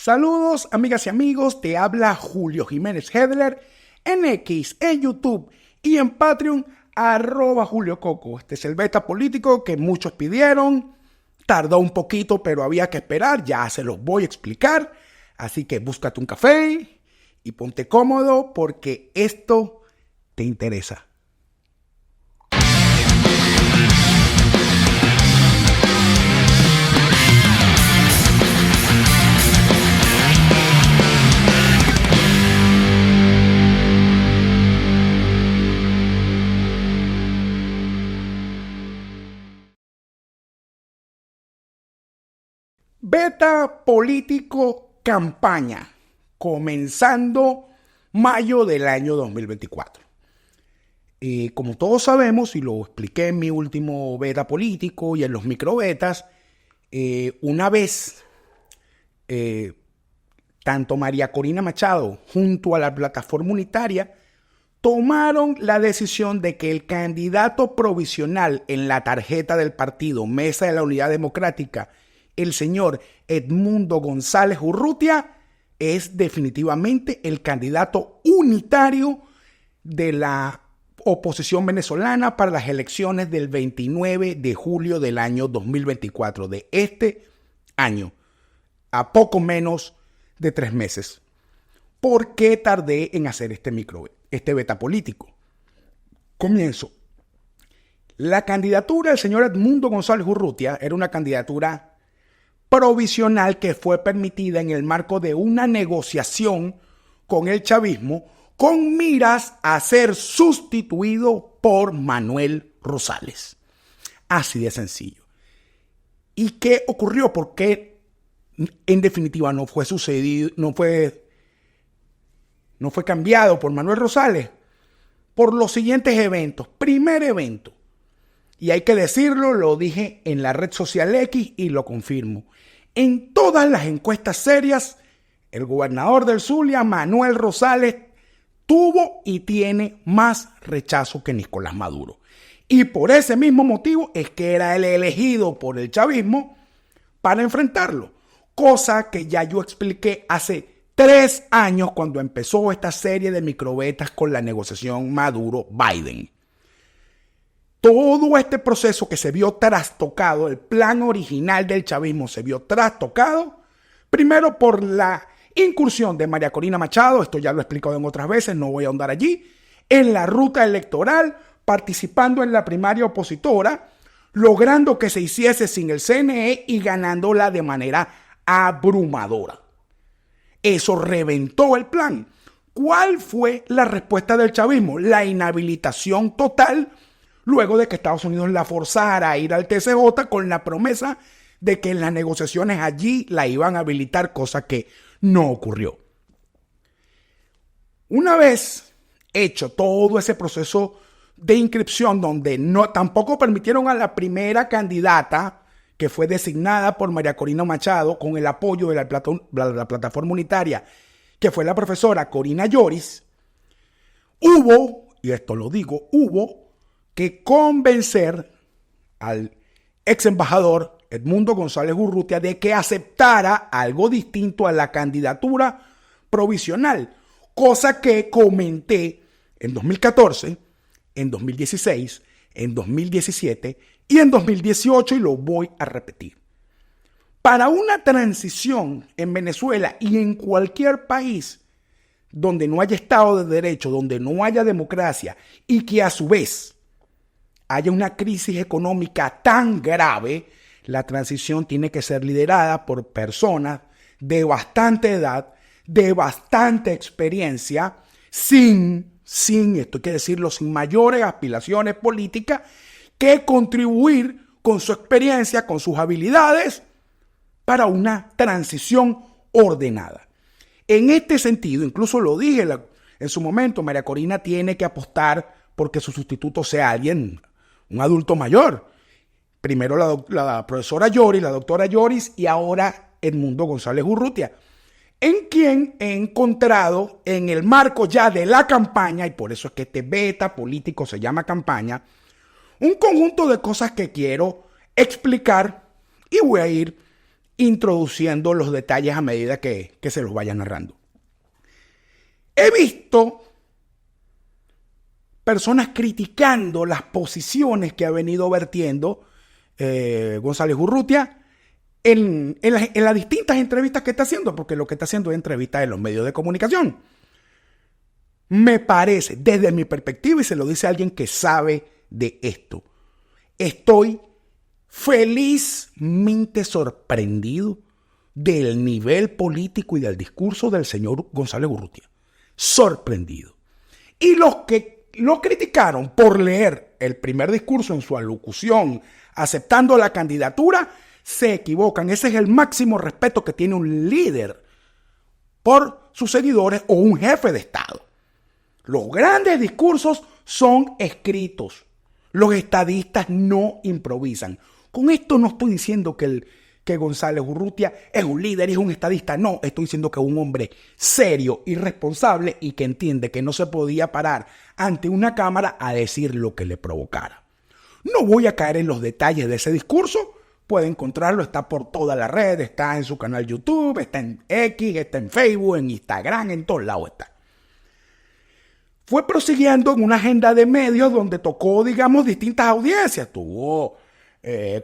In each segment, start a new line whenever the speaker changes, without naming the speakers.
Saludos amigas y amigos, te habla Julio Jiménez Hedler en X, en YouTube y en Patreon, @Julio Coco. Este es el beta político que muchos pidieron, tardó un poquito pero había que esperar, ya se los voy a explicar, así que búscate un café y ponte cómodo porque esto te interesa. Beta político campaña, comenzando mayo del año 2024. Como todos sabemos, y lo expliqué en mi último beta político y en los microbetas, una vez tanto María Corina Machado junto a la plataforma unitaria tomaron la decisión de que el candidato provisional en la tarjeta del partido Mesa de la Unidad Democrática, el señor Edmundo González Urrutia, es definitivamente el candidato unitario de la oposición venezolana para las elecciones del 29 de julio del año 2024, de este año, a poco menos de 3 meses. ¿Por qué tardé en hacer este beta político? Comienzo. La candidatura del señor Edmundo González Urrutia era una candidatura provisional que fue permitida en el marco de una negociación con el chavismo con miras a ser sustituido por Manuel Rosales. Así de sencillo. ¿Y qué ocurrió? ¿Por qué en definitiva no fue cambiado por Manuel Rosales? Por los siguientes eventos. Primer evento, y hay que decirlo, lo dije en la red social X y lo confirmo. En todas las encuestas serias, el gobernador del Zulia, Manuel Rosales, tuvo y tiene más rechazo que Nicolás Maduro. Y por ese mismo motivo es que era el elegido por el chavismo para enfrentarlo. Cosa que ya yo expliqué hace 3 años cuando empezó esta serie de microbetas con la negociación Maduro-Biden. Todo este proceso que se vio trastocado, el plan original del chavismo se vio trastocado, primero por la incursión de María Corina Machado, esto ya lo he explicado en otras veces, no voy a ahondar allí, en la ruta electoral, participando en la primaria opositora, logrando que se hiciese sin el CNE y ganándola de manera abrumadora. Eso reventó el plan. ¿Cuál fue la respuesta del chavismo? La inhabilitación total, luego de que Estados Unidos la forzara a ir al TCJ con la promesa de que en las negociaciones allí la iban a habilitar, cosa que no ocurrió. Una vez hecho todo ese proceso de inscripción donde tampoco permitieron a la primera candidata que fue designada por María Corina Machado con el apoyo de la plataforma unitaria, que fue la profesora Corina Lloris, hubo que convencer al ex embajador Edmundo González Urrutia de que aceptara algo distinto a la candidatura provisional, cosa que comenté en 2014, en 2016, en 2017 y en 2018 y lo voy a repetir. Para una transición en Venezuela y en cualquier país donde no haya Estado de Derecho, donde no haya democracia y que a su vez haya una crisis económica tan grave, la transición tiene que ser liderada por personas de bastante edad, de bastante experiencia, esto hay que decirlo, sin mayores aspiraciones políticas, que contribuir con su experiencia, con sus habilidades, para una transición ordenada. En este sentido, incluso lo dije en su momento, María Corina tiene que apostar porque su sustituto sea alguien, un adulto mayor. Primero la profesora Lloris, la doctora Lloris, y ahora Edmundo González Urrutia, en quien he encontrado en el marco ya de la campaña, y por eso es que este beta político se llama campaña, un conjunto de cosas que quiero explicar y voy a ir introduciendo los detalles a medida que se los vaya narrando. He visto personas criticando las posiciones que ha venido vertiendo González Urrutia en las distintas entrevistas que está haciendo, porque lo que está haciendo es entrevistas en los medios de comunicación. Me parece, desde mi perspectiva, y se lo dice alguien que sabe de esto, estoy felizmente sorprendido del nivel político y del discurso del señor González Urrutia. Sorprendido. Y los que lo criticaron por leer el primer discurso en su alocución, aceptando la candidatura, se equivocan. Ese es el máximo respeto que tiene un líder por sus seguidores o un jefe de Estado. Los grandes discursos son escritos. Los estadistas no improvisan. Con esto no estoy diciendo que González Urrutia es un líder y es un estadista. No, estoy diciendo que es un hombre serio y responsable y que entiende que no se podía parar ante una cámara a decir lo que le provocara. No voy a caer en los detalles de ese discurso. Puede encontrarlo, está por toda la red, está en su canal YouTube, está en X, está en Facebook, en Instagram, en todos lados está. Fue prosiguiendo en una agenda de medios donde tocó, digamos, distintas audiencias. Tuvo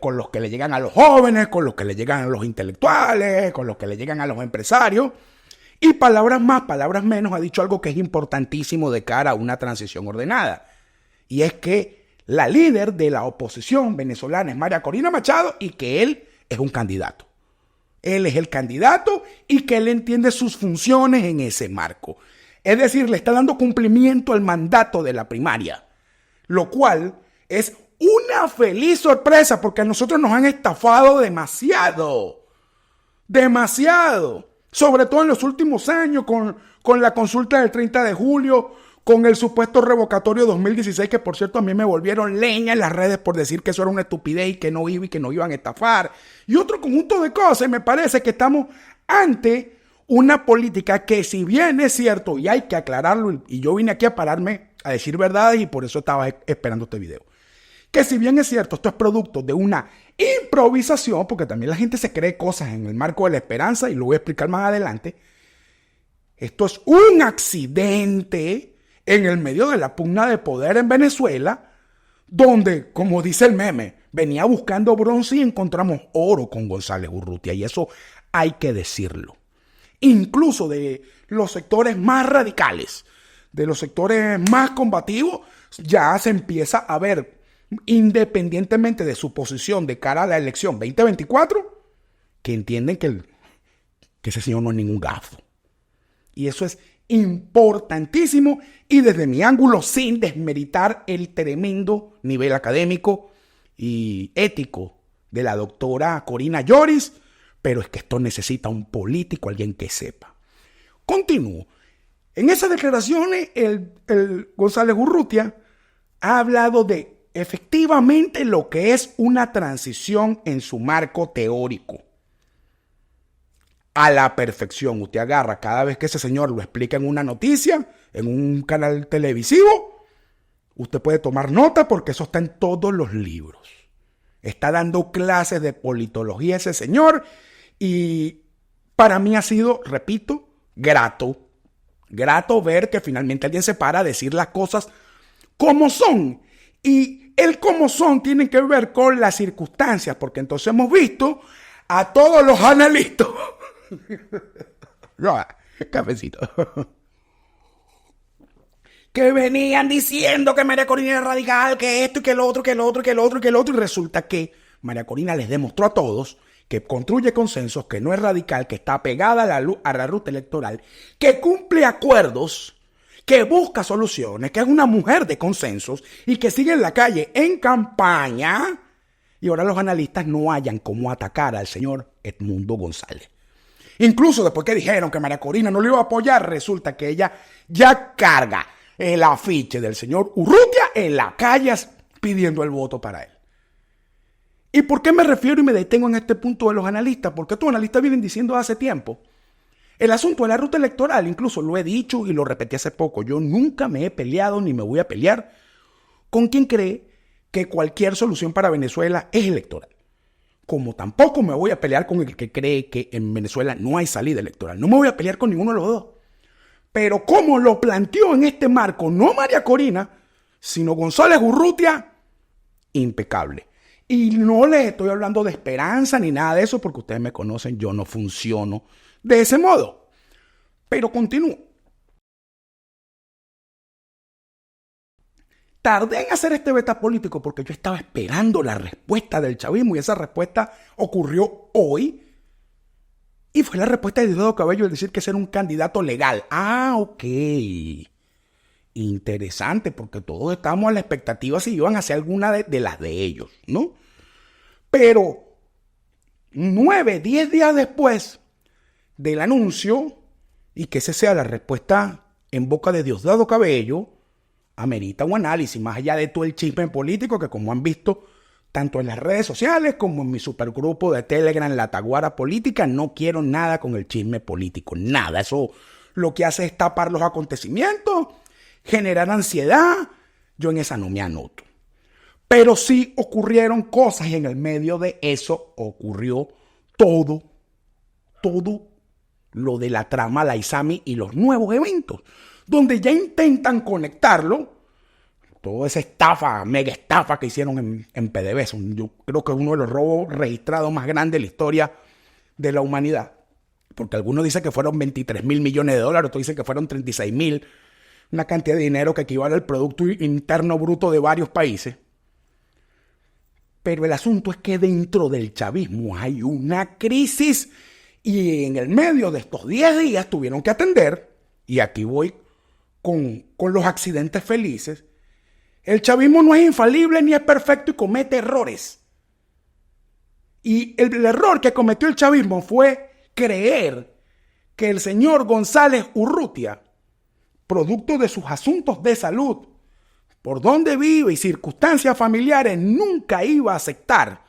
con los que le llegan a los jóvenes, con los que le llegan a los intelectuales, con los que le llegan a los empresarios. Y palabras más, palabras menos, ha dicho algo que es importantísimo de cara a una transición ordenada. Y es que la líder de la oposición venezolana es María Corina Machado y que él es un candidato. Él es el candidato y que él entiende sus funciones en ese marco. Es decir, le está dando cumplimiento al mandato de la primaria, lo cual es una feliz sorpresa porque a nosotros nos han estafado demasiado, sobre todo en los últimos años con la consulta del 30 de julio, con el supuesto revocatorio 2016, que por cierto a mí me volvieron leña en las redes por decir que eso era una estupidez y que no iba y que nos iban a estafar, y otro conjunto de cosas. Y me parece que estamos ante una política que, si bien es cierto, y hay que aclararlo, y yo vine aquí a pararme a decir verdades y por eso estaba esperando este video, que si bien es cierto, esto es producto de una improvisación, porque también la gente se cree cosas en el marco de la esperanza, y lo voy a explicar más adelante, esto es un accidente en el medio de la pugna de poder en Venezuela, donde, como dice el meme, venía buscando bronce y encontramos oro con González Urrutia, y eso hay que decirlo. Incluso de los sectores más radicales, de los sectores más combativos, ya se empieza a ver, independientemente de su posición de cara a la elección 2024, que entienden que ese señor no es ningún gafo. Y eso es importantísimo, y desde mi ángulo, sin desmeritar el tremendo nivel académico y ético de la doctora Corina Lloris, pero es que esto necesita un político, alguien que sepa. Continúo. En esas declaraciones, el González Urrutia ha hablado de efectivamente lo que es una transición en su marco teórico. A la perfección. Usted agarra cada vez que ese señor lo explica en una noticia, en un canal televisivo, usted puede tomar nota porque eso está en todos los libros. Está dando clases de politología ese señor. Y para mí ha sido, repito, grato ver que finalmente alguien se para a decir las cosas como son. Y el cómo son tiene que ver con las circunstancias, porque entonces hemos visto a todos los analistas. Cafecito. Que venían diciendo que María Corina era radical, que esto y que el otro, que el otro, que el otro, que el otro. Y resulta que María Corina les demostró a todos que construye consensos, que no es radical, que está pegada a la ruta electoral, que cumple acuerdos, que busca soluciones, que es una mujer de consensos y que sigue en la calle en campaña. Y ahora los analistas no hallan cómo atacar al señor Edmundo González. Incluso después que dijeron que María Corina no le iba a apoyar, resulta que ella ya carga el afiche del señor Urrutia en las calles pidiendo el voto para él. ¿Y por qué me refiero y me detengo en este punto de los analistas? Porque estos analistas vienen diciendo hace tiempo. El asunto de la ruta electoral, incluso lo he dicho y lo repetí hace poco, yo nunca me he peleado ni me voy a pelear con quien cree que cualquier solución para Venezuela es electoral. como tampoco me voy a pelear con el que cree que en Venezuela no hay salida electoral. No me voy a pelear con ninguno de los dos. Pero como lo planteó en este marco, no María Corina, sino González Urrutia, impecable. Y no les estoy hablando de esperanza ni nada de eso, porque ustedes me conocen, yo no funciono de ese modo. Pero continúo. Tardé en hacer este beta político porque yo estaba esperando la respuesta del chavismo y esa respuesta ocurrió hoy. Y fue la respuesta de Diosdado Cabello de decir que ese era un candidato legal. Ah, ok. Interesante, porque todos estábamos a la expectativa si iban a hacer alguna de las de ellos, ¿no? Pero 9, 10 días después del anuncio, y que esa sea la respuesta en boca de Diosdado Cabello, amerita un análisis, más allá de todo el chisme político que, como han visto, tanto en las redes sociales como en mi supergrupo de Telegram, La Taguara Política, no quiero nada con el chisme político, nada. Eso lo que hace es tapar los acontecimientos, generar ansiedad. Yo en esa no me anoto. Pero sí ocurrieron cosas y en el medio de eso ocurrió todo lo de la trama la Isami y los nuevos eventos, donde ya intentan conectarlo, toda esa estafa, mega estafa que hicieron en PDVSA. Yo creo que es uno de los robos registrados más grandes de la historia de la humanidad, porque algunos dicen que fueron 23 mil millones de dólares, otros dicen que fueron 36 mil, una cantidad de dinero que equivale al Producto Interno Bruto de varios países. Pero el asunto es que dentro del chavismo hay una crisis y en el medio de estos 10 días tuvieron que atender, y aquí voy con los accidentes felices. El chavismo no es infalible ni es perfecto y comete errores. Y el error que cometió el chavismo fue creer que el señor González Urrutia, producto de sus asuntos de salud, por donde vive y circunstancias familiares, nunca iba a aceptar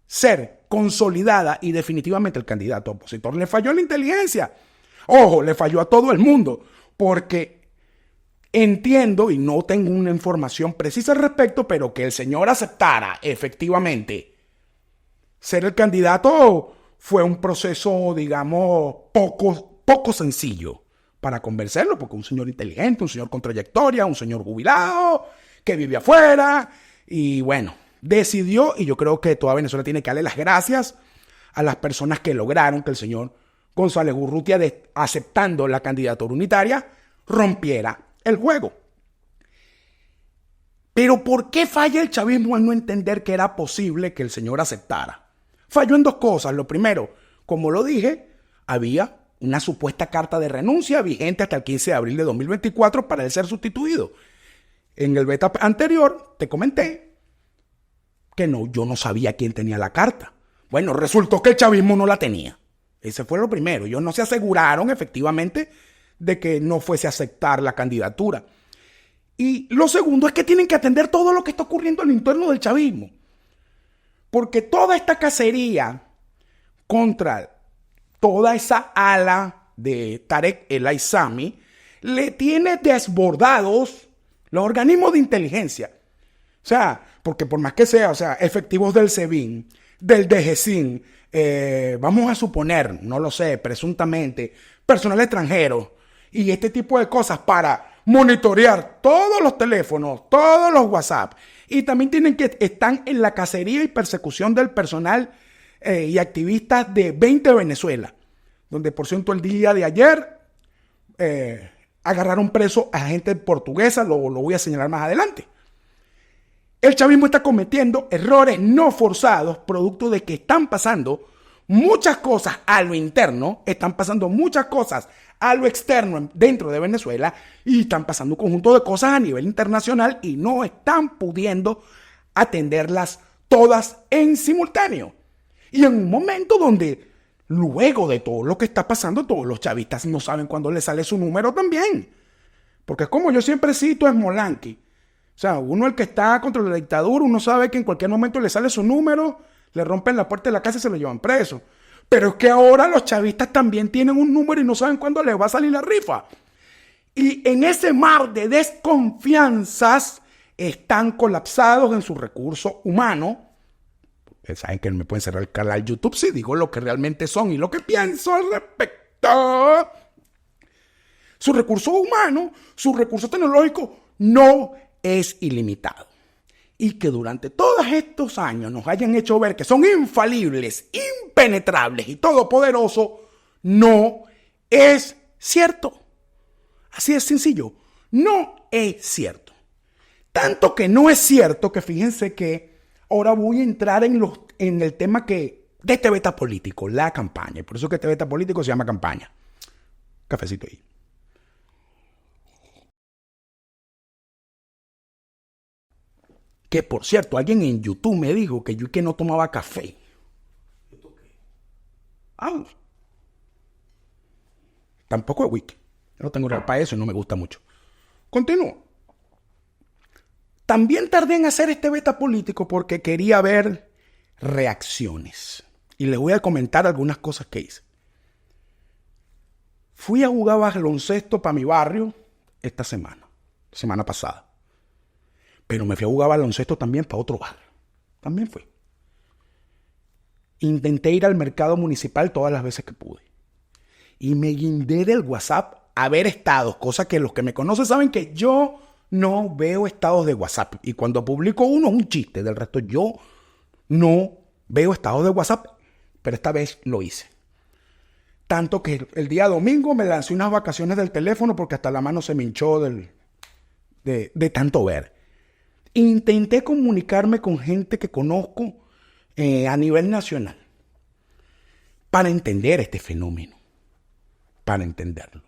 ser consolidada y definitivamente el candidato opositor. Le falló la inteligencia. Ojo, le falló a todo el mundo, porque entiendo, y no tengo una información precisa al respecto, pero que el señor aceptara efectivamente ser el candidato fue un proceso, digamos, poco sencillo para convencerlo, porque un señor inteligente, un señor con trayectoria, un señor jubilado, que vive afuera, y bueno, decidió, y yo creo que toda Venezuela tiene que darle las gracias a las personas que lograron que el señor González Urrutia, aceptando la candidatura unitaria, rompiera el juego. Pero ¿por qué falla el chavismo al no entender que era posible que el señor aceptara? Falló en dos cosas. Lo primero, como lo dije, había una supuesta carta de renuncia vigente hasta el 15 de abril de 2024 para él ser sustituido. En el beta anterior te comenté que yo no sabía quién tenía la carta. Bueno, resultó que el chavismo no la tenía. Ese fue lo primero. Ellos no se aseguraron efectivamente de que no fuese a aceptar la candidatura. Y lo segundo es que tienen que atender todo lo que está ocurriendo al interno del chavismo. Porque toda esta cacería contra toda esa ala de Tarek El Aissami le tiene desbordados los organismos de inteligencia. O sea, porque por más que sea, o sea, efectivos del SEBIN, del DGCIN, vamos a suponer, no lo sé, presuntamente, personal extranjero y este tipo de cosas para monitorear todos los teléfonos, todos los WhatsApp. Y también están en la cacería y persecución del personal y activistas de 20 Venezuela, donde por cierto el día de ayer agarraron preso a gente portuguesa, lo voy a señalar más adelante. El chavismo está cometiendo errores no forzados, producto de que están pasando muchas cosas a lo interno, están pasando muchas cosas a lo externo dentro de Venezuela y están pasando un conjunto de cosas a nivel internacional y no están pudiendo atenderlas todas en simultáneo. Y en un momento donde, luego de todo lo que está pasando, todos los chavistas no saben cuándo les sale su número también. Porque es como yo siempre cito a Smolanqui. O sea, uno el que está contra la dictadura, uno sabe que en cualquier momento le sale su número, le rompen la puerta de la casa y se lo llevan preso. Pero es que ahora los chavistas también tienen un número y no saben cuándo les va a salir la rifa. Y en ese mar de desconfianzas están colapsados en su recurso humano. Ustedes saben que no me pueden cerrar el canal YouTube si digo lo que realmente son y lo que pienso al respecto. Su recurso humano, su recurso tecnológico no es ilimitado. Y que durante todos estos años nos hayan hecho ver que son infalibles, impenetrables y todopoderosos, no es cierto. Así de sencillo, no es cierto. Tanto que no es cierto que fíjense que ahora voy a entrar en el tema de este beta político, la campaña. Y por eso que este beta político se llama campaña. Cafecito ahí. Que por cierto, alguien en YouTube me dijo que yo que no tomaba café. Ah, tampoco es whisky. Yo no tengo real para eso y no me gusta mucho. Continúo. También tardé en hacer este beta político porque quería ver reacciones. Y les voy a comentar algunas cosas que hice. Fui a jugar baloncesto para mi barrio esta semana pasada. Pero me fui a jugar baloncesto también para otro barrio. También fui. Intenté ir al mercado municipal todas las veces que pude. Y me guindé del WhatsApp a ver estados, cosa que los que me conocen saben que yo no veo estados de WhatsApp. Y cuando publico uno es un chiste. Del resto yo no veo estados de WhatsApp. Pero esta vez lo hice. Tanto que el día domingo me lancé unas vacaciones del teléfono porque hasta la mano se me hinchó de tanto ver. Intenté comunicarme con gente que conozco a nivel nacional para entender este fenómeno, para entenderlo.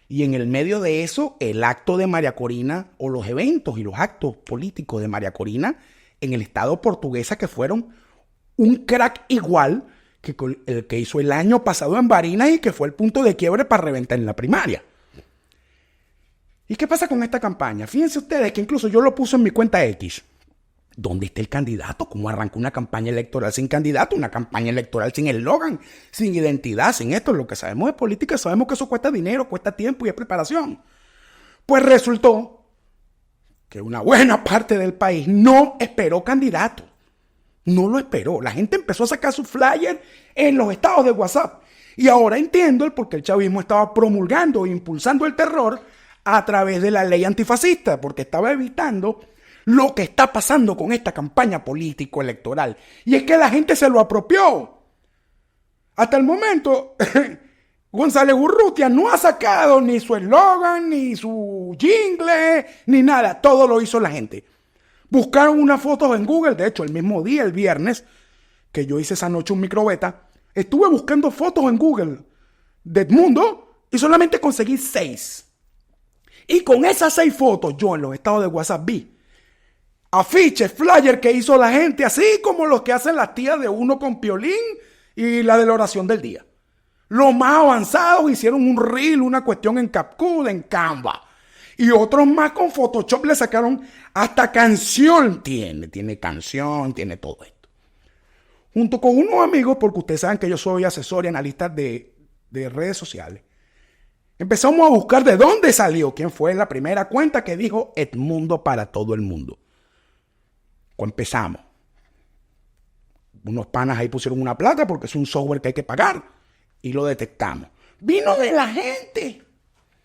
Y en el medio de eso, el acto de María Corina o los eventos y los actos políticos de María Corina en el Estado portuguesa que fueron un crack igual que el que hizo el año pasado en Barinas y que fue el punto de quiebre para reventar en la primaria. ¿Y qué pasa con esta campaña? Fíjense ustedes que incluso yo lo puse en mi cuenta X. ¿Dónde está el candidato? ¿Cómo arranca una campaña electoral sin candidato? Una campaña electoral sin eslogan, sin identidad, sin esto. Lo que sabemos de política, sabemos que eso cuesta dinero, cuesta tiempo y es preparación. Pues resultó que una buena parte del país no esperó candidato. No lo esperó. La gente empezó a sacar su flyer en los estados de WhatsApp. Y ahora entiendo el por qué el chavismo estaba promulgando e impulsando el terror a través de la ley antifascista, porque estaba evitando lo que está pasando con esta campaña político-electoral. Y es que la gente se lo apropió. Hasta el momento, González Urrutia no ha sacado ni su eslogan, ni su jingle, ni nada. Todo lo hizo la gente. Buscaron unas fotos en Google. De hecho, el mismo día, el viernes, que yo hice esa noche un microbeta, estuve buscando fotos en Google de Edmundo y solamente conseguí 6. Y con esas 6 fotos, yo en los estados de WhatsApp vi afiches, flyers que hizo la gente, así como los que hacen las tías de uno con Piolín y la de la oración del día. Los más avanzados hicieron un reel, una cuestión en CapCut, en Canva. Y otros más con Photoshop le sacaron hasta canción. Tiene canción, tiene todo esto. Junto con unos amigos, porque ustedes saben que yo soy asesor y analista de redes sociales, empezamos a buscar de dónde salió, quién fue la primera cuenta que dijo Edmundo para todo el mundo. Empezamos. Unos panas ahí pusieron una plata porque es un software que hay que pagar y lo detectamos. Vino de la gente.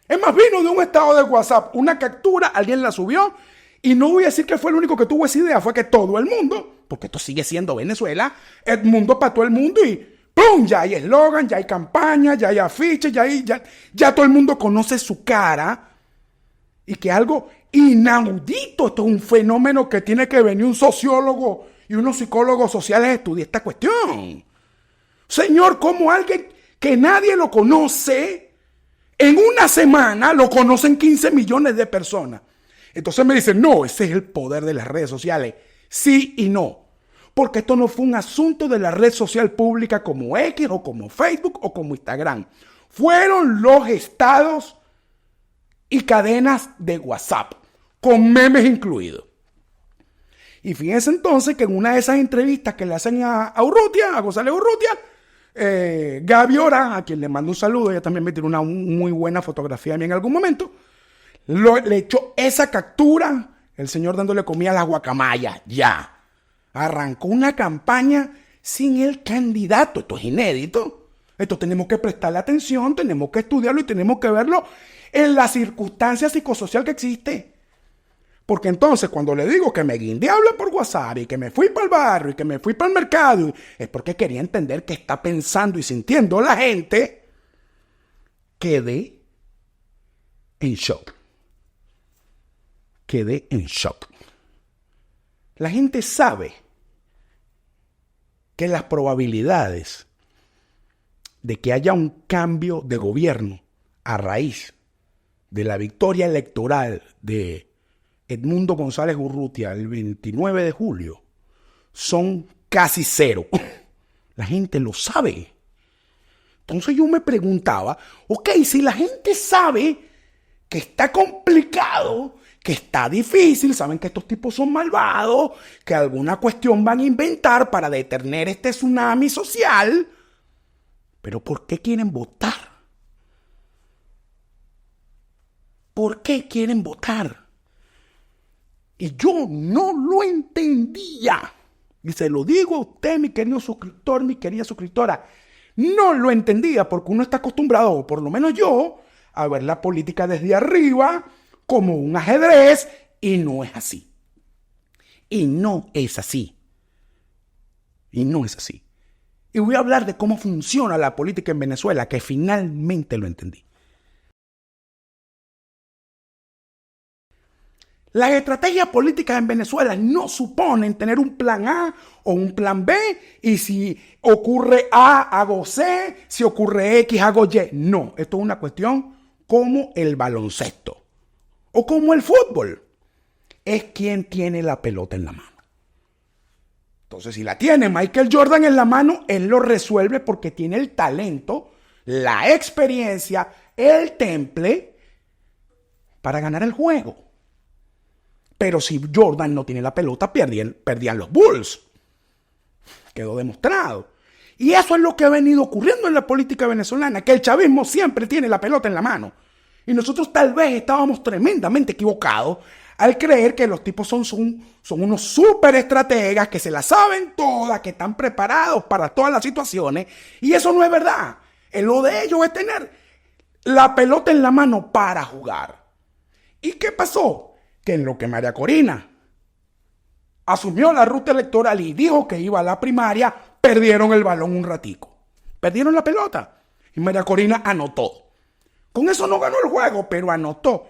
Es más, vino de un estado de WhatsApp, una captura, alguien la subió y no voy a decir que fue el único que tuvo esa idea, fue que todo el mundo, porque esto sigue siendo Venezuela, Edmundo para todo el mundo y ¡pum! Ya hay eslogan, ya hay campaña, ya hay afiches, ya todo el mundo conoce su cara y que algo inaudito, esto es un fenómeno que tiene que venir un sociólogo y unos psicólogos sociales a estudiar esta cuestión. Señor, ¿cómo alguien que nadie lo conoce, en una semana lo conocen 15 millones de personas? Entonces me dicen, no, ese es el poder de las redes sociales. Sí y no. Porque esto no fue un asunto de la red social pública como X o como Facebook o como Instagram. Fueron los estados y cadenas de WhatsApp, con memes incluidos. Y fíjense entonces que en una de esas entrevistas que le hacen a Urrutia, a González Urrutia, Gaby Ora, a quien le mando un saludo, ella también me tiró una muy buena fotografía a mí en algún momento, le echó esa captura, el señor dándole comida a las guacamayas, ya. arrancó una campaña sin el candidato. Esto es inédito. Esto tenemos que prestarle atención, tenemos que estudiarlo y tenemos que verlo en la circunstancia psicosocial que existe. Porque entonces cuando le digo que me guindé a hablar por WhatsApp y que me fui para el barrio y que me fui para el mercado, es porque quería entender qué está pensando y sintiendo la gente. Quedé en shock. Quedé en shock. La gente sabe que las probabilidades de que haya un cambio de gobierno a raíz de la victoria electoral de Edmundo González Urrutia el 29 de julio son casi cero. La gente lo sabe. Entonces yo me preguntaba, ok, si la gente sabe que está complicado, que está difícil, saben que estos tipos son malvados, que alguna cuestión van a inventar para detener este tsunami social, pero ¿por qué quieren votar? ¿Por qué quieren votar? Y yo no lo entendía. Y se lo digo a usted, mi querido suscriptor, mi querida suscriptora. No lo entendía porque uno está acostumbrado, o por lo menos yo, a ver la política desde arriba como un ajedrez y no es así. Y no es así. Y no es así. Y voy a hablar de cómo funciona la política en Venezuela, que finalmente lo entendí. Las estrategias políticas en Venezuela no suponen tener un plan A o un plan B y si ocurre A, hago C, si ocurre X, hago Y. No, esto es una cuestión como el baloncesto o como el fútbol. Es quien tiene la pelota en la mano. Entonces, si la tiene Michael Jordan en la mano, él lo resuelve porque tiene el talento, la experiencia, el temple para ganar el juego. Pero si Jordan no tiene la pelota, perdían los Bulls. Quedó demostrado. Y eso es lo que ha venido ocurriendo en la política venezolana, que el chavismo siempre tiene la pelota en la mano. Y nosotros tal vez estábamos tremendamente equivocados al creer que los tipos son unos súper estrategas, que se la saben todas, que están preparados para todas las situaciones. Y eso no es verdad. Lo de ellos es tener la pelota en la mano para jugar. ¿Y qué pasó? Que en lo que María Corina asumió la ruta electoral y dijo que iba a la primaria, perdieron el balón un ratico. Perdieron la pelota. Y María Corina anotó. Con eso no ganó el juego, pero anotó.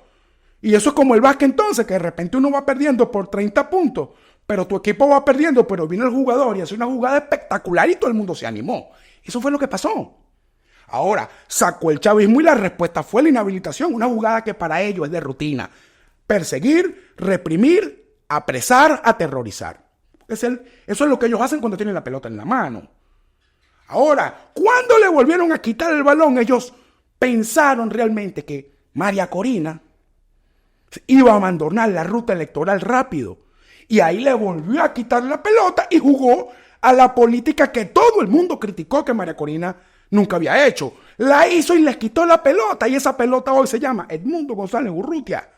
Y eso es como el básquet entonces, que de repente uno va perdiendo por 30 puntos, pero tu equipo va perdiendo, pero vino el jugador y hace una jugada espectacular y todo el mundo se animó. Eso fue lo que pasó. Ahora, sacó el chavismo y la respuesta fue la inhabilitación, una jugada que para ellos es de rutina. Perseguir, reprimir, apresar, aterrorizar. Eso es lo que ellos hacen cuando tienen la pelota en la mano. Ahora, cuando le volvieron a quitar el balón, ellos pensaron realmente que María Corina iba a abandonar la ruta electoral rápido. Y ahí le volvió a quitar la pelota y jugó a la política que todo el mundo criticó que María Corina nunca había hecho. La hizo y les quitó la pelota. Y esa pelota hoy se llama Edmundo González Urrutia.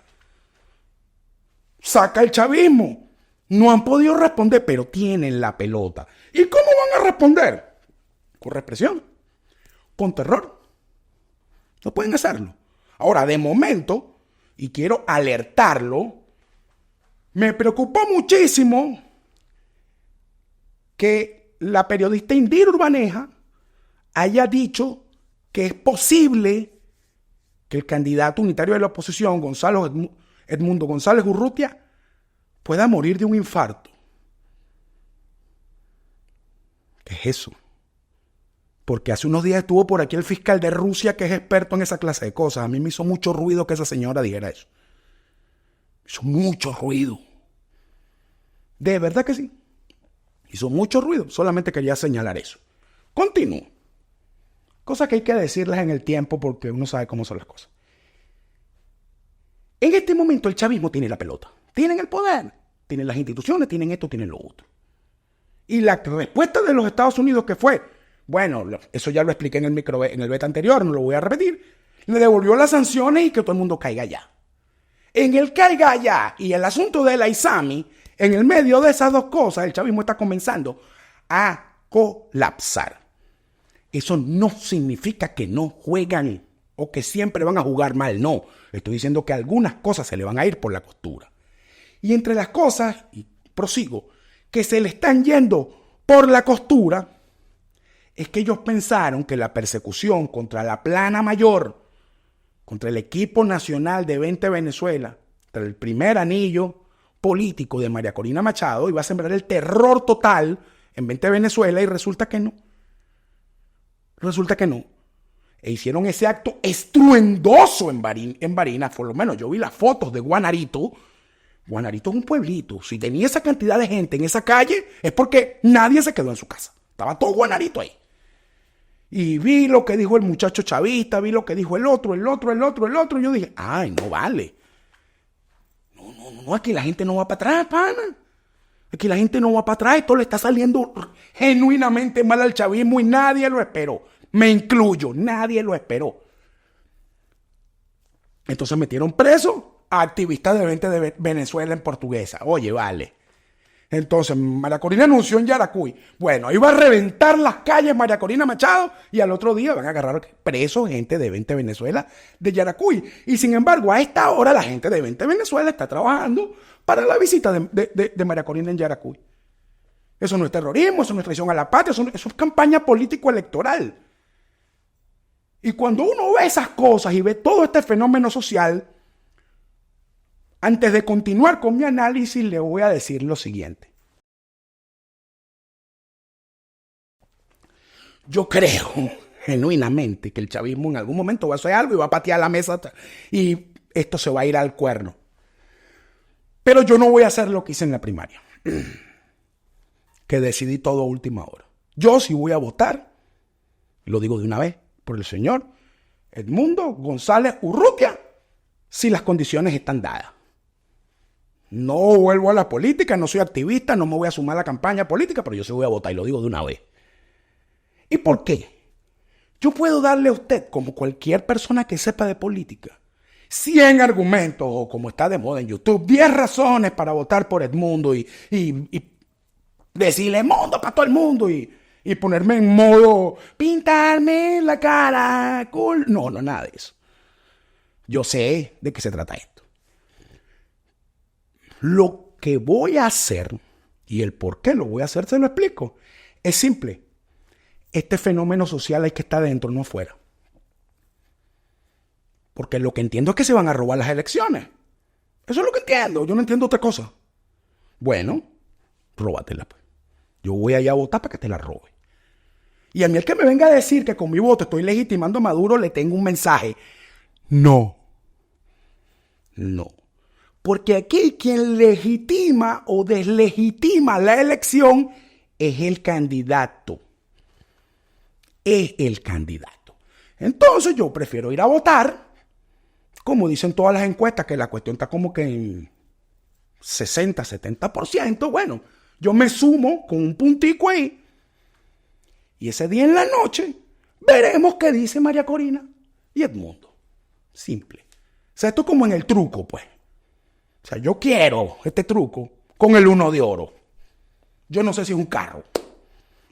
Saca el chavismo. No han podido responder, pero tienen la pelota. ¿Y cómo van a responder? Con represión, con terror. No pueden hacerlo. Ahora, de momento, y quiero alertarlo, me preocupó muchísimo que la periodista Indira Urbaneja haya dicho que es posible que el candidato unitario de la oposición, Edmundo González Urrutia, pueda morir de un infarto. ¿Qué es eso? Porque hace unos días estuvo por aquí el fiscal de Rusia que es experto en esa clase de cosas. A mí me hizo mucho ruido que esa señora dijera eso. Hizo mucho ruido. De verdad que sí. Hizo mucho ruido. Solamente quería señalar eso. Continúo. Cosas que hay que decirles en el tiempo porque uno sabe cómo son las cosas. En este momento el chavismo tiene la pelota. Tienen el poder. Tienen las instituciones, tienen esto, tienen lo otro. Y la respuesta de los Estados Unidos que fue, bueno, eso ya lo expliqué en el beta anterior, no lo voy a repetir, le devolvió las sanciones y que todo el mundo caiga allá. En el caiga allá y el asunto de la ISAMI En el medio de esas dos cosas, el chavismo está comenzando a colapsar. Eso no significa que no juegan o que siempre van a jugar mal, no. Estoy diciendo que algunas cosas se le van a ir por la costura. Y entre las cosas, y prosigo, que se le están yendo por la costura, es que ellos pensaron que la persecución contra la plana mayor, contra el equipo nacional de 20 Venezuela, contra el primer anillo político de María Corina Machado, iba a sembrar el terror total en 20 Venezuela, y resulta que no. Resulta que no. E hicieron ese acto estruendoso en Barinas. Por lo menos yo vi las fotos de Guanarito. Guanarito es un pueblito. Si tenía esa cantidad de gente en esa calle, es porque nadie se quedó en su casa. Estaba todo Guanarito ahí. Y vi lo que dijo el muchacho chavista, vi lo que dijo el otro. Y yo dije, ay, no vale. No, aquí la gente no va para atrás, pana. Aquí la gente no va para atrás. Esto le está saliendo genuinamente mal al chavismo y nadie lo esperó. Me incluyo, nadie lo esperó. Entonces metieron preso a activistas de 20 de Venezuela en portuguesa. Oye, vale. Entonces María Corina anunció en Yaracuy. Bueno, iba a reventar las calles María Corina Machado y al otro día van a agarrar presos gente de 20 Venezuela de Yaracuy. Y sin embargo, a esta hora la gente de 20 Venezuela está trabajando para la visita de María Corina en Yaracuy. Eso no es terrorismo, eso no es traición a la patria, eso es campaña político-electoral. Y cuando uno ve esas cosas y ve todo este fenómeno social, antes de continuar con mi análisis, le voy a decir lo siguiente. Yo creo genuinamente que el chavismo en algún momento va a hacer algo y va a patear la mesa y esto se va a ir al cuerno. Pero yo no voy a hacer lo que hice en la primaria, que decidí todo a última hora. Yo sí voy a votar, lo digo de una vez, por el señor Edmundo González Urrutia, si las condiciones están dadas. No vuelvo a la política, no soy activista, no me voy a sumar a la campaña política, pero yo sí voy a votar y lo digo de una vez. ¿Y por qué? Yo puedo darle a usted, como cualquier persona que sepa de política, 100 argumentos, o como está de moda en YouTube, 10 razones para votar por Edmundo y decirle mundo para todo el mundo y ponerme en modo pintarme la cara, cool. No, nada de eso. Yo sé de qué se trata esto. Lo que voy a hacer y el por qué lo voy a hacer se lo explico. Es simple. Este fenómeno social hay que estar dentro, no afuera. Porque lo que entiendo es que se van a robar las elecciones. Eso es lo que entiendo. Yo no entiendo otra cosa. Bueno, róbatela, pues. Yo voy allá a votar para que te la robe. Y a mí el que me venga a decir que con mi voto estoy legitimando a Maduro, le tengo un mensaje. No. Porque aquí quien legitima o deslegitima la elección es el candidato. Entonces yo prefiero ir a votar, como dicen todas las encuestas, que la cuestión está como que en 60, 70%. Bueno, yo me sumo con un puntico ahí. Y ese día en la noche veremos qué dice María Corina y Edmundo. Simple. O sea, esto es como en el truco, pues. O sea, yo quiero este truco con el 1 de oro. Yo no sé si es un carro.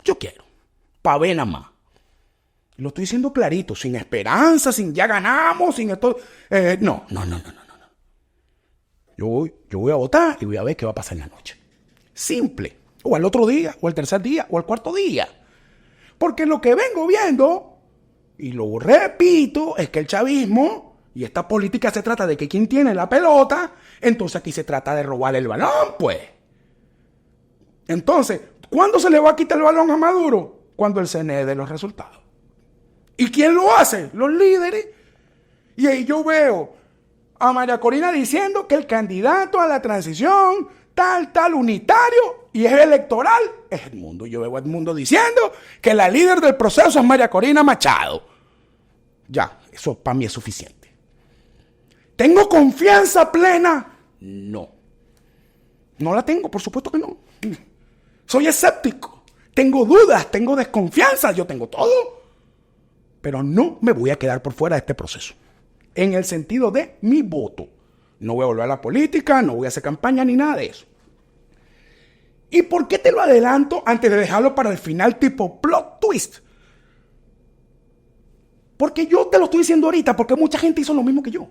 Yo quiero. Pa' ver nada más. Lo estoy diciendo clarito, sin esperanza, sin ya ganamos, sin esto. No. Yo voy a votar y voy a ver qué va a pasar en la noche. Simple. O al otro día, o al tercer día, o al cuarto día. Porque lo que vengo viendo, y lo repito, es que el chavismo y esta política se trata de que quien tiene la pelota, entonces aquí se trata de robar el balón, pues. Entonces, ¿cuándo se le va a quitar el balón a Maduro? Cuando él se dé los resultados. ¿Y quién lo hace? Los líderes. Y ahí yo veo a María Corina diciendo que el candidato a la transición, tal, unitario, y es electoral, es Edmundo. Yo veo a Edmundo diciendo que la líder del proceso es María Corina Machado. Ya, eso para mí es suficiente. ¿Tengo confianza plena? No. No la tengo, por supuesto que no. Soy escéptico. Tengo dudas, tengo desconfianza, yo tengo todo. Pero no me voy a quedar por fuera de este proceso. En el sentido de mi voto. No voy a volver a la política, no voy a hacer campaña ni nada de eso. ¿Y por qué te lo adelanto antes de dejarlo para el final tipo plot twist? Porque yo te lo estoy diciendo ahorita porque mucha gente hizo lo mismo que yo.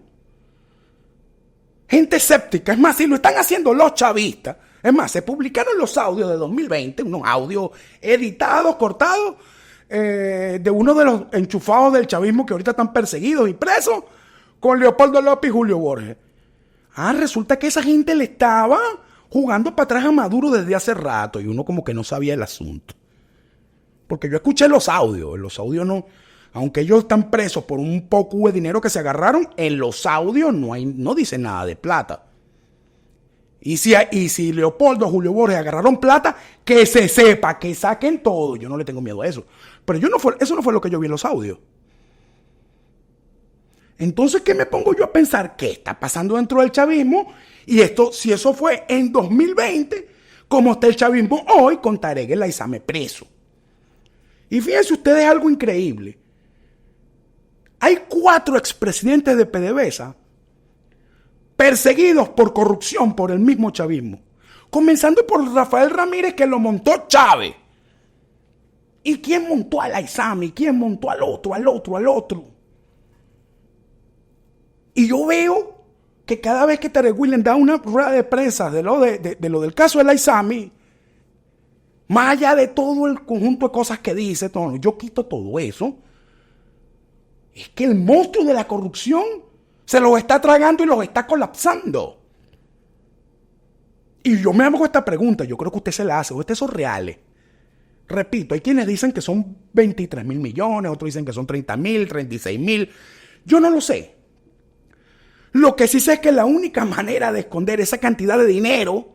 Gente escéptica. Es más, si lo están haciendo los chavistas. Es más, se publicaron los audios de 2020, unos audios editados, cortados, de uno de los enchufados del chavismo que ahorita están perseguidos y presos, con Leopoldo López y Julio Borges. Resulta que esa gente le estaba jugando para atrás a Maduro desde hace rato y uno como que no sabía el asunto. Porque yo escuché los audios no, aunque ellos están presos por un poco de dinero que se agarraron, en los audios no dice nada de plata. Y si Leopoldo, Julio Borges agarraron plata, que se sepa, que saquen todo. Yo no le tengo miedo a eso. Pero eso no fue lo que yo vi en los audios. Entonces, ¿qué me pongo yo a pensar? ¿Qué está pasando dentro del chavismo? Y si eso fue en 2020, ¿cómo está el chavismo hoy con Tarek El Aizame preso? Y fíjense ustedes algo increíble. Hay 4 expresidentes de PDVSA perseguidos por corrupción por el mismo chavismo. Comenzando por Rafael Ramírez, que lo montó Chávez. ¿Y quién montó al Aizame? ¿Quién montó al otro? Y yo veo que cada vez que Tarek William da una rueda de prensa de lo del caso del Aizame, más allá de todo el conjunto de cosas que dice, yo quito todo eso. Es que el monstruo de la corrupción se los está tragando y los está colapsando. Y yo me hago esta pregunta, yo creo que usted se la hace, ¿ustedes son reales? Repito, hay quienes dicen que son 23 mil millones, otros dicen que son 30 mil, 36 mil. Yo no lo sé. Lo que sí sé es que la única manera de esconder esa cantidad de dinero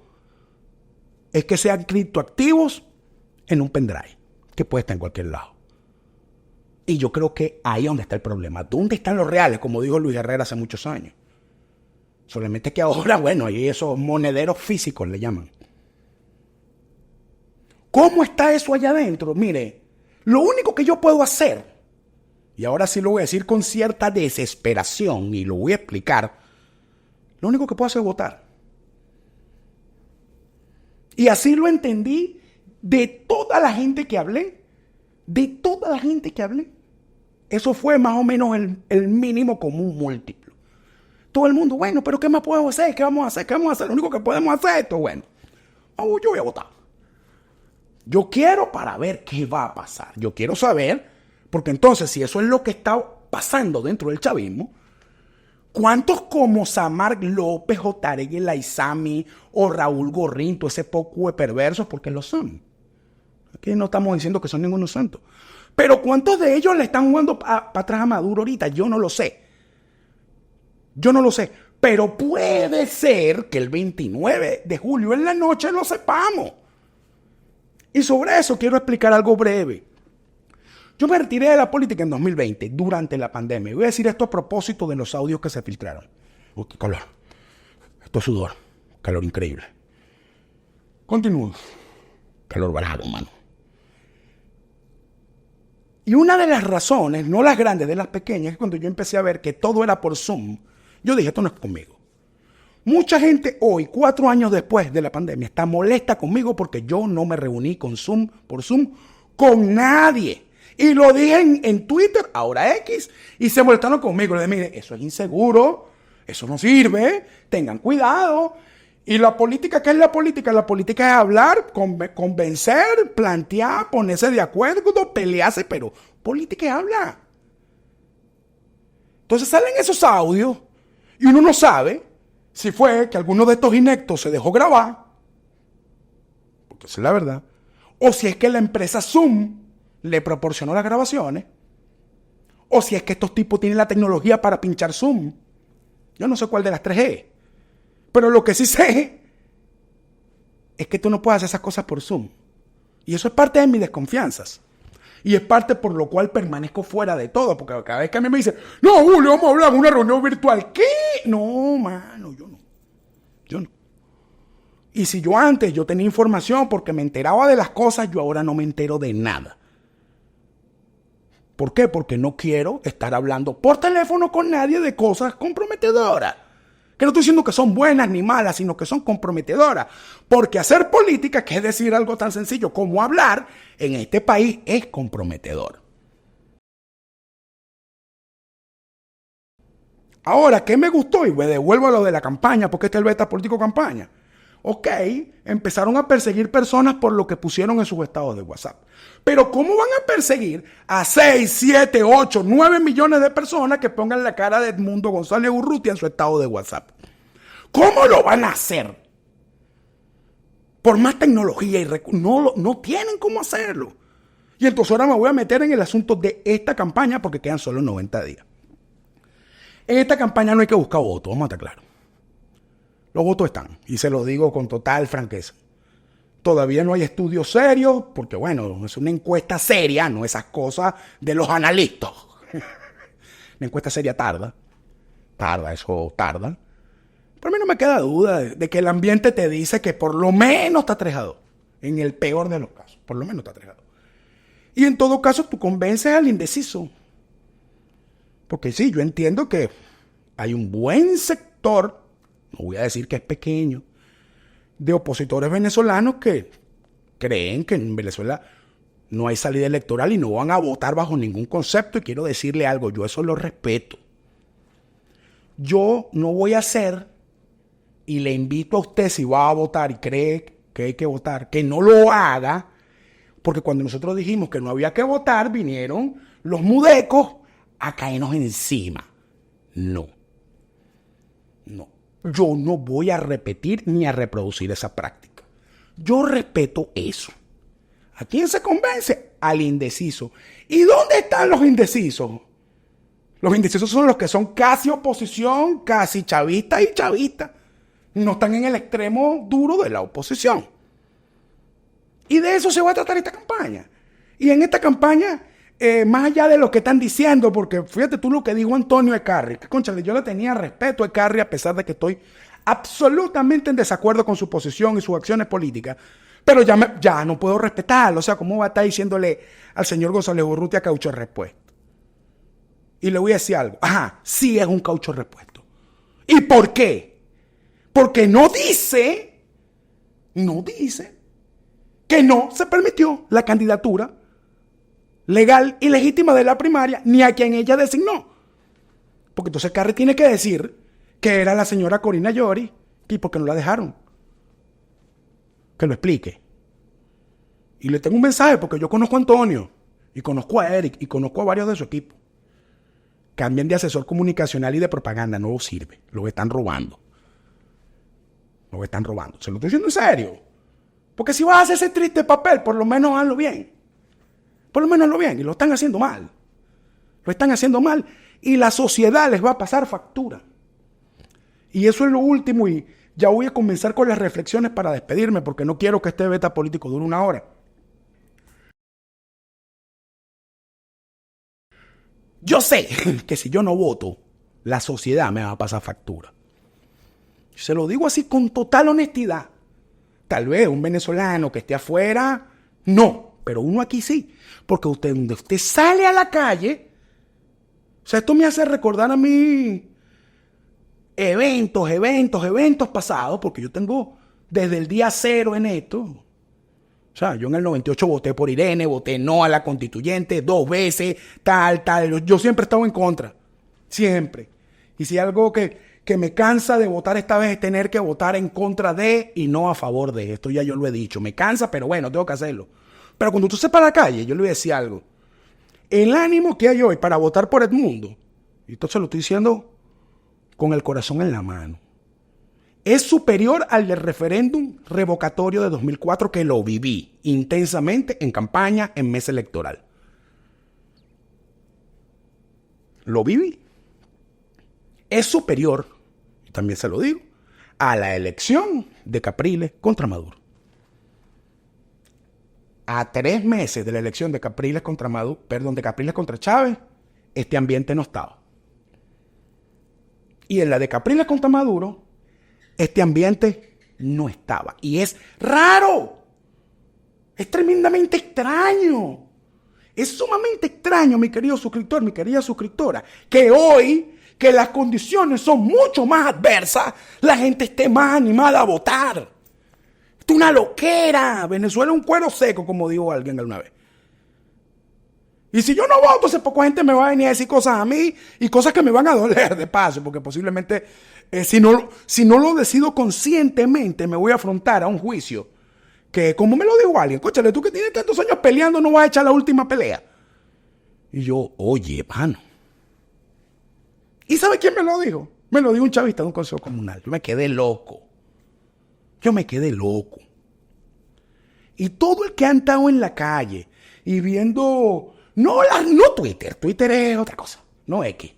es que sean criptoactivos en un pendrive, que puede estar en cualquier lado. Y yo creo que ahí es donde está el problema. ¿Dónde están los reales? Como dijo Luis Herrera hace muchos años. Solamente que ahora, bueno, hay esos monederos físicos, le llaman. ¿Cómo está eso allá adentro? Mire, lo único que yo puedo hacer, y ahora sí lo voy a decir con cierta desesperación y lo voy a explicar, lo único que puedo hacer es votar. Y así lo entendí de toda la gente que hablé. Eso fue más o menos el mínimo común múltiplo. Todo el mundo, bueno, pero ¿qué más podemos hacer? ¿Qué vamos a hacer? Lo único que podemos hacer es esto. Bueno, yo voy a votar. Yo quiero para ver qué va a pasar. Yo quiero saber, porque entonces si eso es lo que está pasando dentro del chavismo, ¿cuántos como Samar López o Tarek El Aizame o Raúl Gorrinto, ese poco de perversos, porque lo son? Aquí no estamos diciendo que son ninguno santo. Pero ¿cuántos de ellos le están jugando para atrás a Maduro ahorita? Yo no lo sé. Pero puede ser que el 29 de julio en la noche lo sepamos. Y sobre eso quiero explicar algo breve. Yo me retiré de la política en 2020, durante la pandemia. Y voy a decir esto a propósito de los audios que se filtraron. Uy, qué calor. Esto es sudor. Calor increíble. Continúo. Calor barato, mano. Y una de las razones, no las grandes, de las pequeñas, es cuando yo empecé a ver que todo era por Zoom. Yo dije, esto no es conmigo. Mucha gente hoy, 4 años después de la pandemia, está molesta conmigo porque yo no me reuní por Zoom, con nadie. Y lo dije en Twitter, ahora X, y se molestaron conmigo. Le dije, mire, eso es inseguro, eso no sirve, tengan cuidado. Y la política, ¿qué es la política? La política es hablar, convencer, plantear, ponerse de acuerdo, pelearse, pero política es hablar. Entonces salen esos audios y uno no sabe si fue que alguno de estos ineptos se dejó grabar, porque esa es la verdad, o si es que la empresa Zoom le proporcionó las grabaciones, o si es que estos tipos tienen la tecnología para pinchar Zoom. Yo no sé cuál de las tres es. Pero lo que sí sé es que tú no puedes hacer esas cosas por Zoom. Y eso es parte de mis desconfianzas. Y es parte por lo cual permanezco fuera de todo. Porque cada vez que a mí me dicen, no, Julio, vamos a hablar en una reunión virtual. ¿Qué? No, mano, yo no. Y si yo tenía información porque me enteraba de las cosas, yo ahora no me entero de nada. ¿Por qué? Porque no quiero estar hablando por teléfono con nadie de cosas comprometedoras. Que no estoy diciendo que son buenas ni malas, sino que son comprometedoras. Porque hacer política, que es decir algo tan sencillo como hablar, en este país es comprometedor. Ahora, ¿qué me gustó? Y me devuelvo a lo de la campaña, porque este es el beta político campaña. Ok, empezaron a perseguir personas por lo que pusieron en sus estados de WhatsApp. Pero ¿cómo van a perseguir a 6, 7, 8, 9 millones de personas que pongan la cara de Edmundo González Urrutia en su estado de WhatsApp? ¿Cómo lo van a hacer? Por más tecnología y recursos, no tienen cómo hacerlo. Y entonces ahora me voy a meter en el asunto de esta campaña porque quedan solo 90 días. En esta campaña no hay que buscar votos, vamos a estar claros. Los votos están, y se lo digo con total franqueza. Todavía no hay estudios serios, porque bueno, es una encuesta seria, no esas cosas de los analistas. La encuesta seria tarda, eso tarda. Pero a mí no me queda duda de que el ambiente te dice que por lo menos está 3-2, en el peor de los casos, por lo menos está 3-2. Y en todo caso tú convences al indeciso. Porque sí, yo entiendo que hay un buen sector, no voy a decir que es pequeño, de opositores venezolanos que creen que en Venezuela no hay salida electoral y no van a votar bajo ningún concepto. Y quiero decirle algo, yo eso lo respeto. Yo no voy a hacer, y le invito a usted, si va a votar y cree que hay que votar, que no lo haga, porque cuando nosotros dijimos que no había que votar, vinieron los mudecos a caernos encima. No. Yo no voy a repetir ni a reproducir esa práctica. Yo respeto eso. ¿A quién se convence? Al indeciso. ¿Y dónde están los indecisos? Los indecisos son los que son casi oposición, casi chavistas y chavistas. No están en el extremo duro de la oposición. Y de eso se va a tratar esta campaña. Y en esta campaña, más allá de lo que están diciendo, porque fíjate tú lo que dijo Antonio Ecarri, que cónchale, yo le tenía respeto a Ecarri a pesar de que estoy absolutamente en desacuerdo con su posición y sus acciones políticas, pero ya no puedo respetarlo. O sea, ¿cómo va a estar diciéndole al señor González Urrutia caucho repuesto? Y le voy a decir algo. Ajá, sí es un caucho repuesto. ¿Y por qué? Porque no dice que no se permitió la candidatura legal y legítima de la primaria, ni a quien ella designó. Porque entonces Carri tiene que decir que era la señora Corina Llori, y porque no la dejaron. Que lo explique. Y le tengo un mensaje, porque yo conozco a Antonio, y conozco a Eric, y conozco a varios de su equipo. Cambien de asesor comunicacional y de propaganda, no sirve. Lo están robando. Se lo estoy diciendo en serio. Porque si vas a hacer ese triste papel, por lo menos hazlo bien. Y lo están haciendo mal. Y la sociedad les va a pasar factura. Y eso es lo último, y ya voy a comenzar con las reflexiones para despedirme, porque no quiero que este beta político dure 1 hora. Yo sé que si yo no voto, la sociedad me va a pasar factura. Se lo digo así con total honestidad. Tal vez un venezolano que esté afuera, no. Pero uno aquí sí. Porque donde usted sale a la calle, o sea, esto me hace recordar a mí eventos pasados, porque yo tengo desde el día 0 en esto. O sea, yo en el 98 voté por Irene, voté no a la constituyente 2 veces, tal. Yo siempre he estado en contra. Siempre. Y si algo que me cansa de votar esta vez es tener que votar en contra de y no a favor de. Esto ya yo lo he dicho. Me cansa, pero bueno, tengo que hacerlo. Pero cuando tú se para la calle, yo le voy a decir algo. El ánimo que hay hoy para votar por Edmundo, y esto se lo estoy diciendo con el corazón en la mano, es superior al del referéndum revocatorio de 2004, que lo viví intensamente en campaña, en mes electoral. Lo viví. Es superior, y también se lo digo, a la elección de Capriles contra Maduro. A 3 meses de la elección de Capriles contra Maduro, de Capriles contra Chávez, este ambiente no estaba. Y en la de Capriles contra Maduro, este ambiente no estaba. Y es raro. Es tremendamente extraño. Es sumamente extraño, mi querido suscriptor, mi querida suscriptora, que hoy que las condiciones son mucho más adversas, la gente esté más animada a votar. Esto es una loquera. Venezuela es un cuero seco, como dijo alguien alguna vez. Y si yo no voto, entonces poca gente me va a venir a decir cosas a mí y cosas que me van a doler de paso, porque posiblemente si no lo decido conscientemente me voy a afrontar a un juicio que, como me lo dijo alguien, cóchale, tú que tienes tantos años peleando no vas a echar la última pelea. Y yo, oye, mano. ¿Y sabe quién me lo dijo? Me lo dijo un chavista de un consejo comunal. Yo me quedé loco. Y todo el que ha estado en la calle y viendo... No Twitter. Twitter es otra cosa. No X.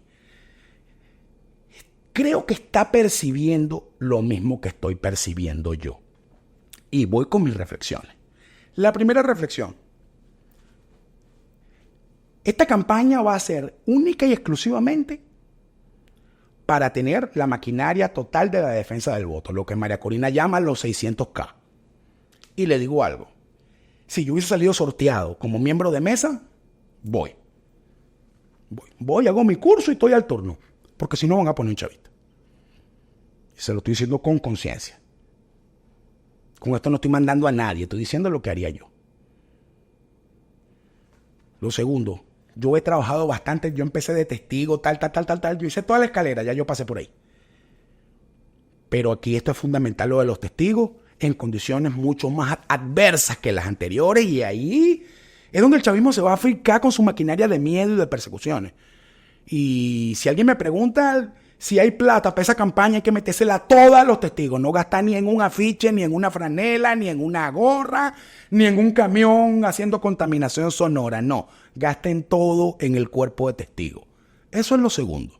Creo que está percibiendo lo mismo que estoy percibiendo yo. Y voy con mis reflexiones. La primera reflexión. Esta campaña va a ser única y exclusivamente para tener la maquinaria total de la defensa del voto, lo que María Corina llama los 600K. Y le digo algo. Si yo hubiese salido sorteado como miembro de mesa, voy, hago mi curso y estoy al turno. Porque si no van a poner un chavista. Y se lo estoy diciendo con conciencia. Con esto no estoy mandando a nadie, estoy diciendo lo que haría yo. Lo segundo, yo he trabajado bastante, yo empecé de testigo, tal. Yo hice toda la escalera, ya yo pasé por ahí. Pero aquí esto es fundamental, lo de los testigos, en condiciones mucho más adversas que las anteriores, y ahí es donde el chavismo se va a afincar con su maquinaria de miedo y de persecuciones. Y si alguien me pregunta si hay plata para esa campaña, hay que metérsela a todos los testigos. No gastar ni en un afiche, ni en una franela, ni en una gorra, ni en un camión haciendo contaminación sonora. No, gasten todo en el cuerpo de testigos. Eso es lo segundo.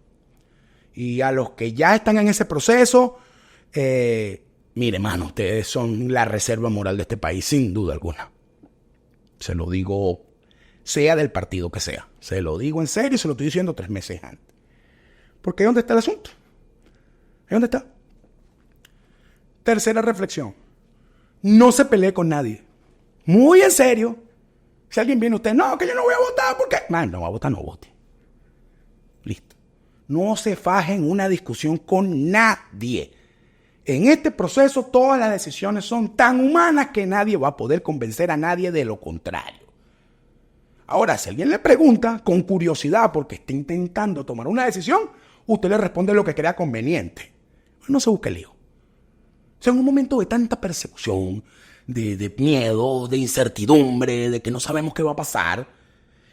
Y a los que ya están en ese proceso, mire, mano, ustedes son la reserva moral de este país, sin duda alguna. Se lo digo, sea del partido que sea. Se lo digo en serio y se lo estoy diciendo 3 meses antes. Porque ¿ahí dónde está el asunto? ¿Ahí dónde está? Tercera reflexión. No se pelee con nadie. Muy en serio. Si alguien viene a usted, no, que yo no voy a votar porque... No va a votar, no vote. Listo. No se faje en una discusión con nadie. En este proceso todas las decisiones son tan humanas que nadie va a poder convencer a nadie de lo contrario. Ahora, si alguien le pregunta con curiosidad porque está intentando tomar una decisión, usted le responde lo que crea conveniente. No se busque lío. O sea, en un momento de tanta persecución, de miedo, de incertidumbre, de que no sabemos qué va a pasar,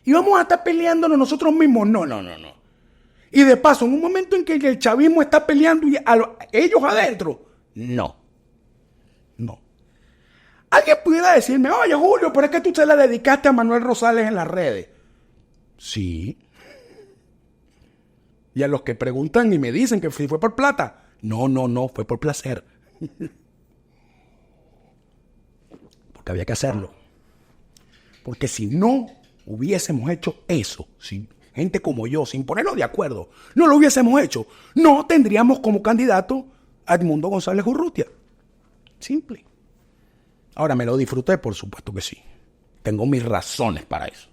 y vamos a estar peleándonos nosotros mismos. No. Y de paso, en un momento en que el chavismo está peleando y ellos adentro, no. Alguien pudiera decirme, oye Julio, pero es que tú te la dedicaste a Manuel Rosales en las redes. Sí. Y a los que preguntan y me dicen que fue por plata. No, fue por placer. Porque había que hacerlo. Porque si no hubiésemos hecho eso, si gente como yo, sin ponernos de acuerdo, no lo hubiésemos hecho, no tendríamos como candidato a Edmundo González Urrutia. Simple. Ahora, ¿me lo disfruté? Por supuesto que sí. Tengo mis razones para eso.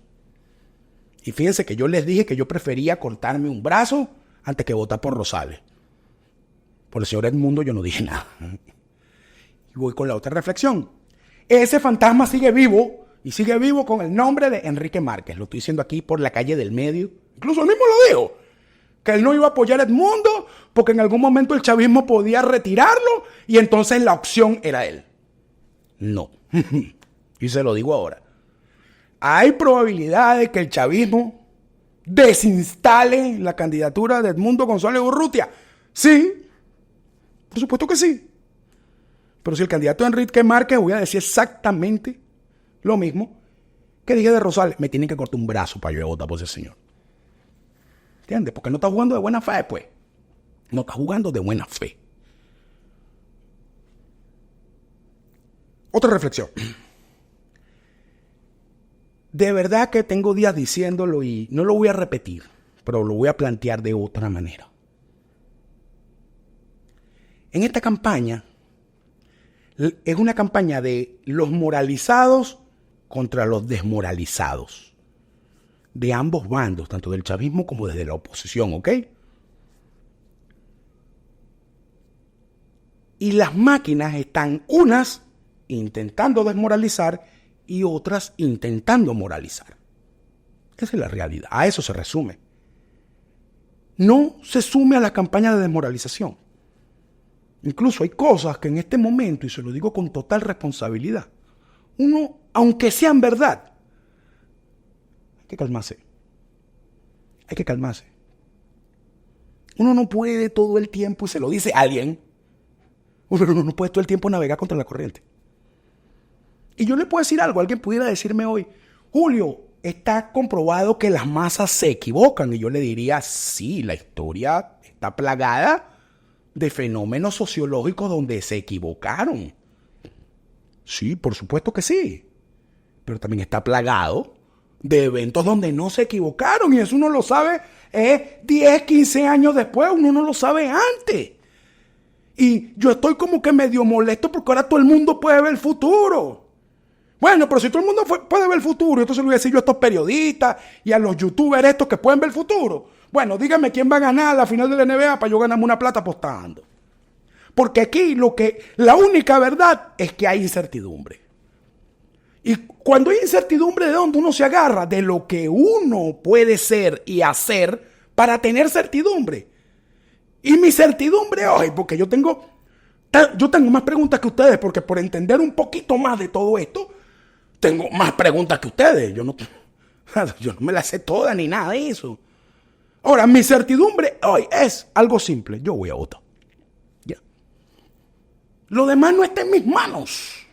Y fíjense que yo les dije que yo prefería cortarme un brazo antes que votar por Rosales. Por el señor Edmundo yo no dije nada. Y voy con la otra reflexión. Ese fantasma sigue vivo, y sigue vivo con el nombre de Enrique Márquez. Lo estoy diciendo aquí por la calle del medio. Incluso él mismo lo dijo. Que él no iba a apoyar a Edmundo porque en algún momento el chavismo podía retirarlo y entonces la opción era él. No. Y se lo digo ahora. Hay probabilidad de que el chavismo desinstale la candidatura de Edmundo González Urrutia. Sí, por supuesto que sí. Pero si el candidato Enrique Márquez, voy a decir exactamente lo mismo que dije de Rosales. Me tienen que cortar un brazo para yo votar por ese señor. ¿Entiendes? Porque no está jugando de buena fe, pues. No está jugando de buena fe. Otra reflexión. De verdad que tengo días diciéndolo y no lo voy a repetir, pero lo voy a plantear de otra manera. En esta campaña, es una campaña de los moralizados contra los desmoralizados. De ambos bandos, tanto del chavismo como desde la oposición, ¿ok? Y las máquinas están unas intentando desmoralizar y otras intentando moralizar. Esa es la realidad. A eso se resume. No se sume a la campaña de desmoralización. Incluso hay cosas que en este momento, y se lo digo con total responsabilidad, uno, aunque sean verdad, hay que calmarse. Hay que calmarse. Uno no puede todo el tiempo, y se lo dice alguien, pero uno no puede todo el tiempo navegar contra la corriente. Y yo le puedo decir algo, alguien pudiera decirme hoy, Julio, está comprobado que las masas se equivocan. Y yo le diría, sí, la historia está plagada de fenómenos sociológicos donde se equivocaron. Sí, por supuesto que sí. Pero también está plagado de eventos donde no se equivocaron. Y eso uno lo sabe 10, 15 años después. Uno no lo sabe antes. Y yo estoy como que medio molesto porque ahora todo el mundo puede ver el futuro. Bueno, pero si todo el mundo puede ver el futuro, entonces le voy a decir yo a estos periodistas y a los youtubers estos que pueden ver el futuro. Bueno, díganme quién va a ganar la final de la NBA para yo ganarme una plata apostando. Porque aquí la única verdad es que hay incertidumbre. Y cuando hay incertidumbre, ¿de dónde uno se agarra? De lo que uno puede ser y hacer para tener certidumbre. Y mi certidumbre hoy, porque yo tengo más preguntas que ustedes, porque por entender un poquito más de todo esto, tengo más preguntas que ustedes. Yo no me las sé todas ni nada de eso. Ahora, mi certidumbre hoy es algo simple. Yo voy a votar. Ya. Lo demás no está en mis manos.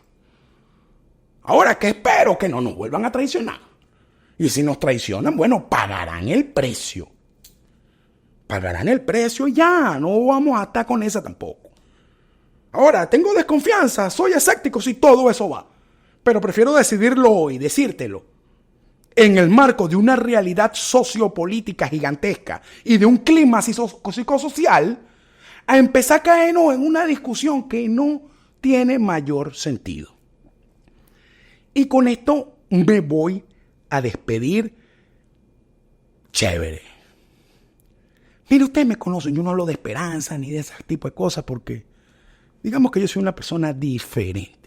Ahora, que espero que no nos vuelvan a traicionar. Y si nos traicionan, bueno, pagarán el precio. Pagarán el precio y ya. No vamos a estar con esa tampoco. Ahora, tengo desconfianza. Soy escéptico si todo eso va. Pero prefiero decidirlo hoy, decírtelo, en el marco de una realidad sociopolítica gigantesca y de un clima psicosocial, a empezar a caernos en una discusión que no tiene mayor sentido. Y con esto me voy a despedir. Chévere. Mire, ustedes me conocen, yo no hablo de esperanza ni de ese tipo de cosas porque digamos que yo soy una persona diferente.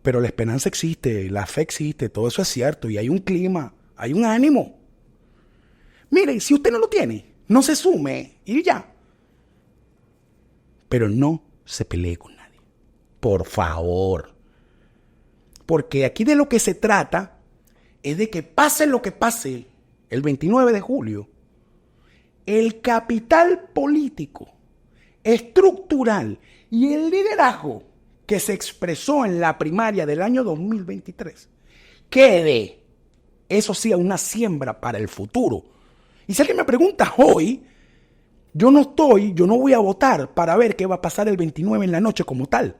Pero la esperanza existe, la fe existe, todo eso es cierto y hay un clima, hay un ánimo. Mire, si usted no lo tiene, no se sume y ya. Pero no se pelee con nadie. Por favor. Porque aquí de lo que se trata es de que pase lo que pase el 29 de julio, el capital político, estructural y el liderazgo que se expresó en la primaria del año 2023 quede, eso sí, una siembra para el futuro. Y si alguien me pregunta hoy, yo no voy a votar para ver qué va a pasar el 29 en la noche como tal,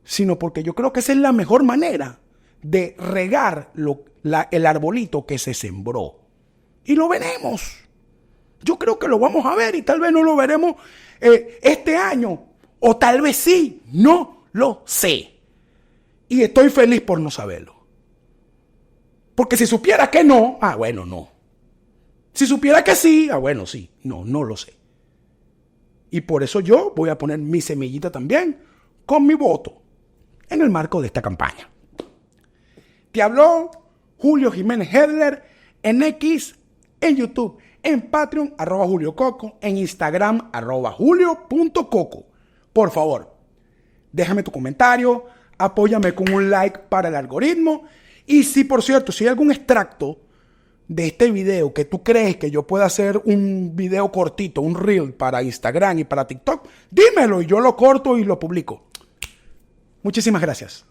sino porque yo creo que esa es la mejor manera de regar el arbolito que se sembró. Y lo veremos. Yo creo que lo vamos a ver y tal vez no lo veremos este año. O tal vez sí, no lo sé. Y estoy feliz por no saberlo. Porque si supiera que no, bueno, no. Si supiera que sí, bueno, sí. No lo sé. Y por eso yo voy a poner mi semillita también con mi voto en el marco de esta campaña. Te habló Julio Jiménez Hedler en X, en YouTube, en Patreon, @JulioCoco, en Instagram, @julio.coco. Por favor, déjame tu comentario, apóyame con un like para el algoritmo. Y si, por cierto, si hay algún extracto de este video que tú crees que yo pueda hacer un video cortito, un reel para Instagram y para TikTok, dímelo y yo lo corto y lo publico. Muchísimas gracias.